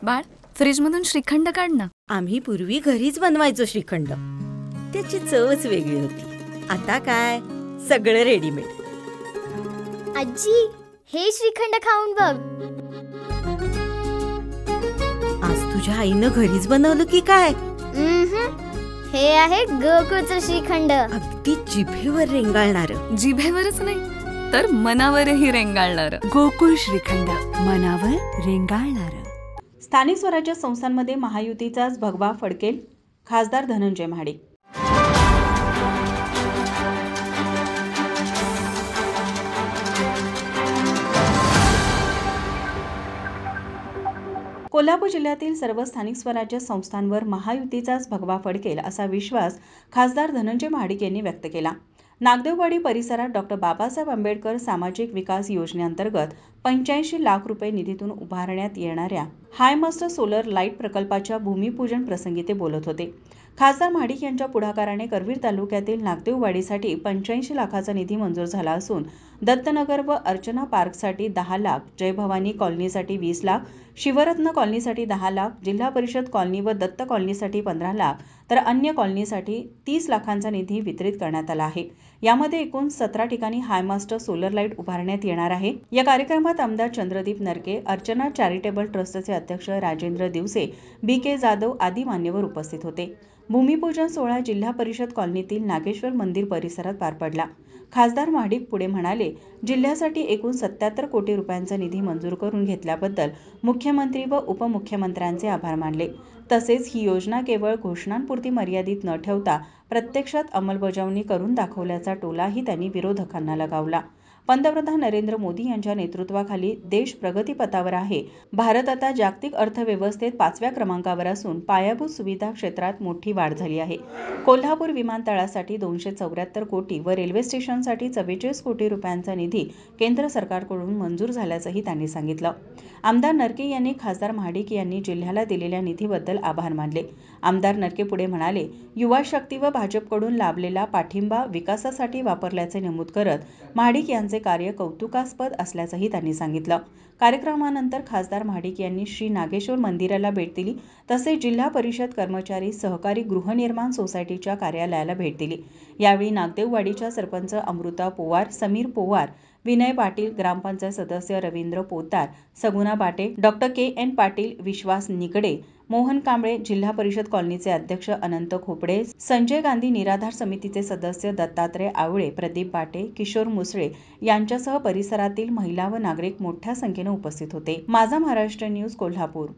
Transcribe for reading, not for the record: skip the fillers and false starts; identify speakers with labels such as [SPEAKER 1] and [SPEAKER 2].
[SPEAKER 1] बाळ, फ्रीजमधून श्रीखंड काढ ना.
[SPEAKER 2] आम्ही पूर्वी घरीच बनवायचो श्रीखंड. त्याची चवच वेगळी होती. आता काय सगळं रेडीमेड.
[SPEAKER 3] आजी, हे श्रीखंड खाऊन बघ.
[SPEAKER 2] आज तुझ्या आईनं घरीच बनवलं की काय?
[SPEAKER 3] हे आहे गोकुळचं श्रीखंड.
[SPEAKER 2] अगदी जिभेवर रेंगाळणार.
[SPEAKER 1] जिभेवरच नाही तर मनावरही रेंगाळणार.
[SPEAKER 4] गोकुळ श्रीखंड, मनावर रेंगाळणार.
[SPEAKER 5] स्थानिक स्वराज्य संस्थांमध्ये महायुतीचाच भगवा फडकेल, खासदार धनंजय महाडिक. कोल्हापूर जिल्ह्यातील सर्व स्थानिक स्वराज्य संस्थांवर महायुतीचाच भगवा फडकेल असा विश्वास खासदार धनंजय महाडिक यांनी व्यक्त केला. नागदेववाडी परिसरात डॉक्टर बाबासाहेब आंबेडकर सामाजिक विकास योजनेअंतर्गत 85 लाख रुपये निधीतून उभारण्यात येणाऱ्या हायमस्ट सोलर लाईट प्रकल्पाच्या भूमिपूजन प्रसंगी ते बोलत होते. खासदार महाडिक यांच्या पुढाकाराने करवीर तालुक्यातील नागदेववाडीसाठी 85 लाखाचा निधी मंजूर झाला असून दत्तनगर व अर्चना पार्कसाठी 10 लाख, जय भवानी कॉलनीसाठी 20 लाख, शिवरत्न कॉलनीसाठी 10 लाख, जिल्हा परिषद कॉलनी व दत्त कॉलनीसाठी 15 लाख तर अन्य कॉलनीसाठी 30 लाखांचा निधी वितरित करण्यात आला आहे. यामध्ये एकूण 17 ठिकाणी हायमास्ट सोलर लाईट उभारण्यात येणार आहे. या कार्यक्रमात आमदार चंद्रदीप नरके, अर्चना चॅरिटेबल ट्रस्टचे अध्यक्ष राजेंद्र दिवसे, BK जाधव आदी मान्यवर उपस्थित होते. भूमिपूजन सोहळा जिल्हा परिषद कॉलनीतील नागेश्वर मंदिर परिसरात पार पडला. खासदार महाडिक पुढे म्हणाले, जिल्ह्यासाठी एकूण 77 कोटी रुपयांचा निधी मंजूर करून घेतल्याबद्दल मुख्यमंत्री व उपमुख्यमंत्र्यांचे आभार मानले. तसेच ही योजना केवळ घोषणांपुरती मर्यादित न ठेवता प्रत्यक्षात अंमलबजावणी करून दाखवल्याचा टोलाही त्यांनी विरोधकांना लगावला. पंतप्रधान नरेंद्र मोदी यांच्या नेतृत्वाखाली देश प्रगतीपथावर आहे. भारत आता जागतिक अर्थव्यवस्थेत 5व्या क्रमांकावर असून पायाभूत सुविधा क्षेत्रात मोठी वाढ झाली आहे. कोल्हापूर विमानतळासाठी 274 कोटी व रेल्वे स्टेशनसाठी 44 कोटी रुपयांचा निधी केंद्र सरकारकडून मंजूर झाल्याचंही त्यांनी सांगितलं. आमदार नरके यांनी खासदार महाडिक यांनी जिल्ह्याला दिलेल्या निधीबद्दल आभार मानले. आमदार नरके पुढे म्हणाले, युवा शक्ती व भाजपकडून लाभलेला पाठिंबा विकासासाठी वापरल्याचे नमूद करत महाडिक यांचे कार्य कौतुकास्पद असल्याचंही त्यांनी सांगितलं. कार्यक्रमानंतर खासदार महाडिक यांनी श्री नागेश्वर मंदिराला भेट दिली. तसेच जिल्हा परिषद कर्मचारी सहकारी गृहनिर्माण सोसायटीच्या कार्यालयाला भेट दिली. यावेळी नागदेववाडीच्या सरपंच अमृता पोवार, समीर पोवार, विनय पाटील, ग्रामपंचायत सदस्य रवींद्र पोतदार, सगुना बाटे, डॉ. KN पाटील, विश्वास निकडे, मोहन कांबळे, जिल्हा परिषद कॉलनीचे अध्यक्ष अनंत खोपडे, संजय गांधी निराधार समितीचे सदस्य दत्तात्रय आवळे, प्रदीप बाटे, किशोर मुसळे यांच्यासह परिसरातील महिला व नागरिक मोठ्या संख्येने उपस्थित होते. माझा महाराष्ट्र न्यूज, कोल्हापूर.